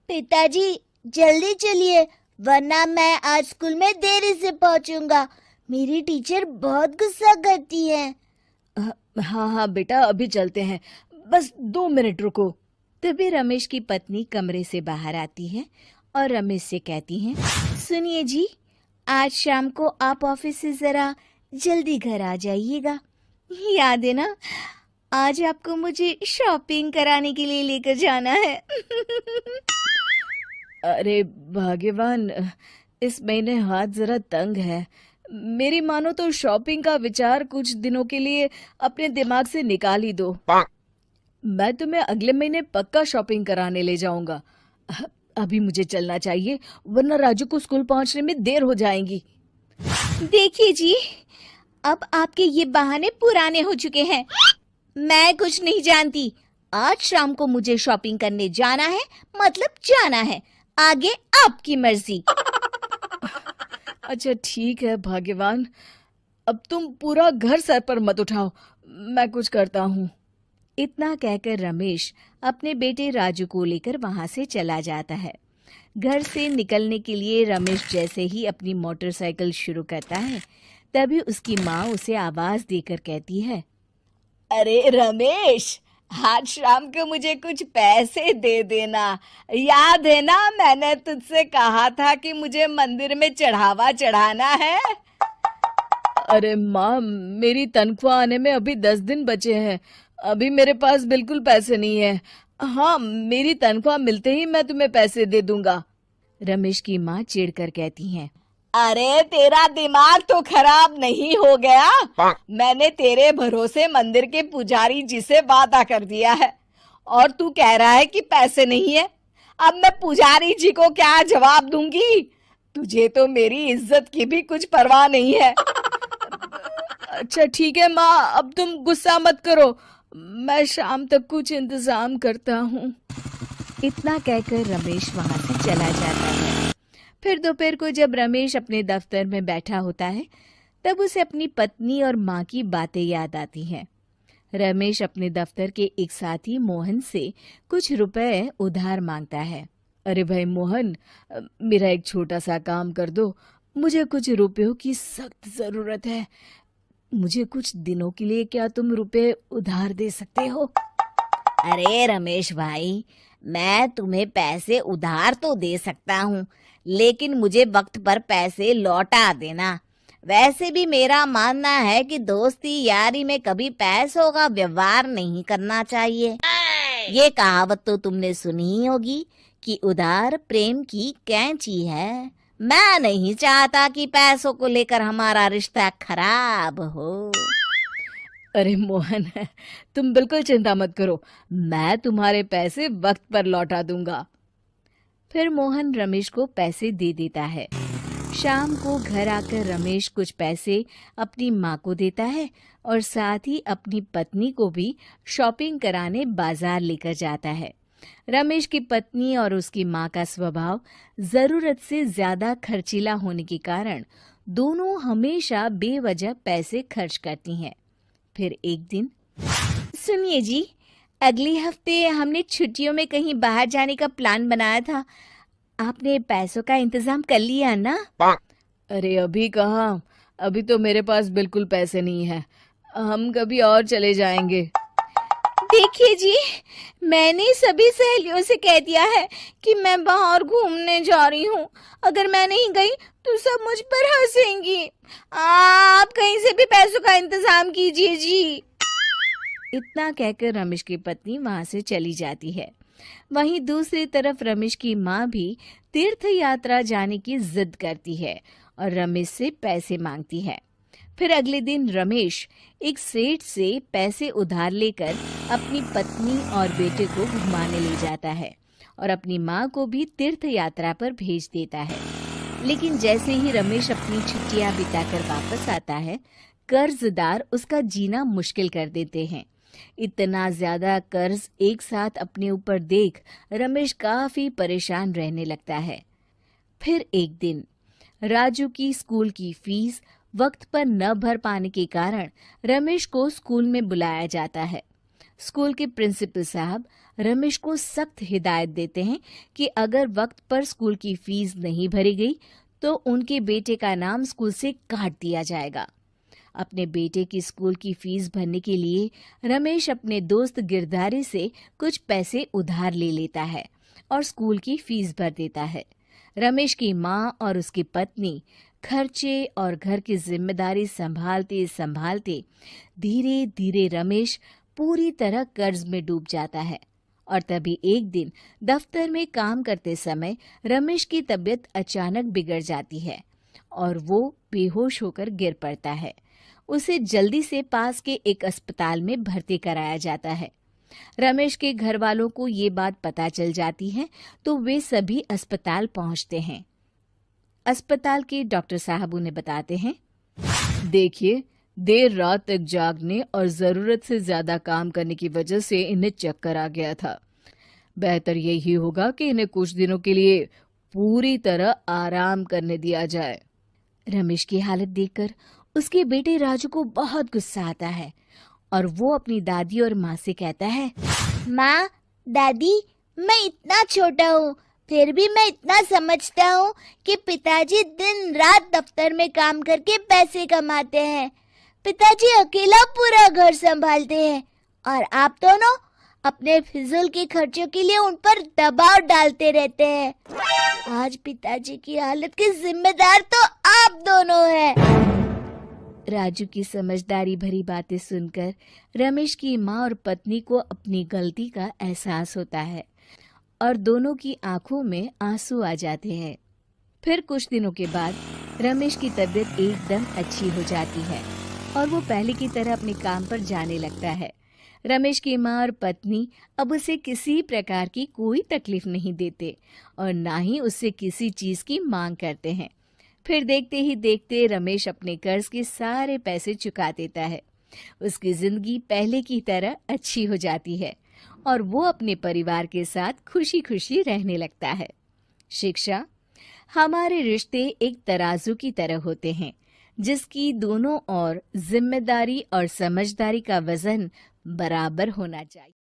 पिताजी जल्दी चलिए, वरना मैं आज स्कूल में देरी से पहुंचूंगा। मेरी टीचर बहुत गुस्सा करती है। हाँ हाँ बेटा, अभी चलते हैं, बस 2 मिनट रुको। तभी रमेश की पत्नी कमरे से बाहर आती है और रमेश से कहती हैं, सुनिए जी, आज शाम को आप ऑफिस से जरा जल्दी घर आ जाइएगा। याद है ना, आज आपको मुझे शॉपिंग कराने के लिए लेकर जाना है। अरे भाग्यवान, इस महीने हाथ जरा तंग है। मेरी मानो तो शॉपिंग का विचार कुछ दिनों के लिए अपने दिमाग से निकाल ही दो। मैं तुम्हें अगले महीने पक्का शॉपिंग कराने ले जाऊंगा। अभी मुझे चलना चाहिए, वरना राजू को स्कूल पहुंचने में देर हो जाएगी। देखिए जी, अब आपके ये बहाने पुराने हो चुके हैं। मैं कुछ नहीं जानती। आज शाम को मुझे शॉपिंग करने जाना है, मतलब जाना है। आगे आपकी मर्जी। अच्छा ठीक है भाग्यवान, अब तुम पूरा घर सर पर मत उठाओ, मैं कुछ करता हूँ। इतना कहकर रमेश अपने बेटे राजू को लेकर वहां से चला जाता है। घर से निकलने के लिए रमेश जैसे ही अपनी मोटरसाइकिल शुरू करता है, तभी उसकी माँ उसे आवाज देकर कहती है, अरे रमेश, आज शाम को मुझे कुछ पैसे दे देना। याद है ना, मैंने तुझसे कहा था कि मुझे मंदिर में चढ़ावा चढ़ाना है। अरे माँ, मेरी तनख्वाह आने में अभी 10 दिन बचे हैं। अभी मेरे पास बिल्कुल पैसे नहीं है। हाँ, मेरी तनख्वाह मिलते ही मैं तुम्हें पैसे दे दूंगा। रमेश की माँ चिढ़कर कहती हैं, अरे तेरा दिमाग तो खराब नहीं हो गया? मैंने तेरे भरोसे मंदिर के पुजारी जी से वादा कर दिया है और तू कह रहा है कि पैसे नहीं है। अब मैं पुजारी जी को क्या जवाब दूंगी? तुझे तो मेरी इज्जत की भी कुछ परवाह नहीं है। अच्छा ठीक है माँ, अब तुम गुस्सा मत करो, मैं शाम तक कुछ इंतजाम करता हूँ। इतना कहकर रमेश वहां से चला जाता है। फिर दोपहर को जब रमेश अपने दफ्तर में बैठा होता है, तब उसे अपनी पत्नी और माँ की बातें याद आती हैं। रमेश अपने दफ्तर के एक साथी मोहन से कुछ रुपए उधार मांगता है। अरे भाई मोहन, मेरा एक छोटा सा काम कर दो, मुझे कुछ रुपयों की सख्त जरूरत है। मुझे कुछ दिनों के लिए क्या तुम रुपए उधार दे सकते हो? अरे रमेश भाई, मैं तुम्हें पैसे उधार तो दे सकता हूँ, लेकिन मुझे वक्त पर पैसे लौटा देना। वैसे भी मेरा मानना है कि दोस्ती यारी में कभी पैसों का व्यवहार नहीं करना चाहिए। ये कहावत तो तुमने सुनी ही होगी कि उधार प्रेम की कैंची है। मैं नहीं चाहता कि पैसों को लेकर हमारा रिश्ता खराब हो। अरे मोहन, तुम बिल्कुल चिंता मत करो, मैं तुम्हारे पैसे वक्त पर लौटा दूंगा। फिर मोहन रमेश को पैसे दे देता है। शाम को घर आकर रमेश कुछ पैसे अपनी माँ को देता है और साथ ही अपनी पत्नी को भी शॉपिंग कराने बाजार लेकर जाता है। रमेश की पत्नी और उसकी माँ का स्वभाव जरूरत से ज्यादा खर्चीला होने के कारण दोनों हमेशा बेवजह पैसे खर्च करती हैं। फिर एक दिन, सुनिए जी, अगले हफ्ते हमने छुट्टियों में कहीं बाहर जाने का प्लान बनाया था। आपने पैसों का इंतजाम कर लिया ना? अरे अभी कहाँ, अभी तो मेरे पास बिल्कुल पैसे नहीं है। हम कभी और चले जाएंगे। देखिए जी, मैंने सभी सहेलियों से कह दिया है कि मैं बाहर घूमने जा रही हूँ। अगर मैं नहीं गई तो सब मुझ पर हंसेंगी। आप कहीं से भी पैसों का इंतजाम कीजिए जी। इतना कहकर रमेश की पत्नी वहां से चली जाती है। वहीं दूसरी तरफ रमेश की माँ भी तीर्थ यात्रा जाने की जिद करती है और रमेश से पैसे मांगती है। फिर अगले दिन रमेश एक सेठ से पैसे उधार लेकर अपनी पत्नी और बेटे को घुमाने ले जाता है और अपनी माँ को भी तीर्थ यात्रा पर भेज देता है। लेकिन जैसे ही रमेश अपनी छुट्टियां बिताकर वापस आता है, कर्जदार उसका जीना मुश्किल कर देते हैं। इतना ज्यादा कर्ज एक साथ अपने ऊपर देख रमेश काफी परेशान रहने लगता है। फिर एक दिन राजू की स्कूल की फीस वक्त पर न भर पाने के कारण रमेश को स्कूल में बुलाया जाता है। स्कूल के प्रिंसिपल साहब रमेश को सख्त हिदायत देते हैं कि अगर वक्त पर स्कूल की फीस नहीं भरी गई तो उनके बेटे का नाम स्कूल से काट दिया जाएगा। अपने बेटे की स्कूल की फीस भरने के लिए रमेश अपने दोस्त गिरधारी से कुछ पैसे उधार ले लेता है और स्कूल की फीस भर देता है। रमेश की माँ और उसकी पत्नी खर्चे और घर की जिम्मेदारी संभालते संभालते धीरे धीरे रमेश पूरी तरह कर्ज में डूब जाता है। और तभी एक दिन दफ्तर में काम करते समय रमेश की तबीयत अचानक बिगड़ जाती है और वो बेहोश होकर गिर पड़ता है। उसे जल्दी से पास के एक अस्पताल में भर्ती कराया जाता है। रमेश के घर वालों को ये बात पता चल जाती है तो वे सभी अस्पताल पहुंचते हैं। अस्पताल के डॉक्टर साहब उन्हें बताते हैं, देखिए, देर रात तक जागने और जरूरत से ज्यादा काम करने की वजह से इन्हें चक्कर आ गया था। बेहतर यही होगा कि इन्हें कुछ दिनों के लिए पूरी तरह आराम करने दिया जाए। रमेश की हालत देखकर उसके बेटे राजू को बहुत गुस्सा आता है और वो अपनी दादी और माँ से कहता है, माँ, दादी, मैं इतना छोटा हूँ, फिर भी मैं इतना समझता हूँ कि पिताजी दिन रात दफ्तर में काम करके पैसे कमाते हैं। पिताजी अकेला पूरा घर संभालते हैं और आप दोनों अपने फिजूल के खर्चों के लिए उन पर दबाव डालते रहते हैं। आज पिताजी की हालत के जिम्मेदार तो आप दोनों हैं। राजू की समझदारी भरी बातें सुनकर रमेश की माँ और पत्नी को अपनी गलती का एहसास होता है और दोनों की आंखों में आंसू आ जाते हैं। फिर कुछ दिनों के बाद रमेश की तबीयत एकदम अच्छी हो जाती है और वो पहले की तरह अपने काम पर जाने लगता है। रमेश की माँ और पत्नी अब उसे किसी प्रकार की कोई तकलीफ नहीं देते और ना ही उससे किसी चीज की मांग करते हैं। फिर देखते ही देखते रमेश अपने कर्ज के सारे पैसे चुका देता है। उसकी जिंदगी पहले की तरह अच्छी हो जाती है और वो अपने परिवार के साथ खुशी खुशी रहने लगता है। शिक्षा, हमारे रिश्ते एक तराजू की तरह होते हैं जिसकी दोनों ओर जिम्मेदारी और समझदारी का वजन बराबर होना चाहिए।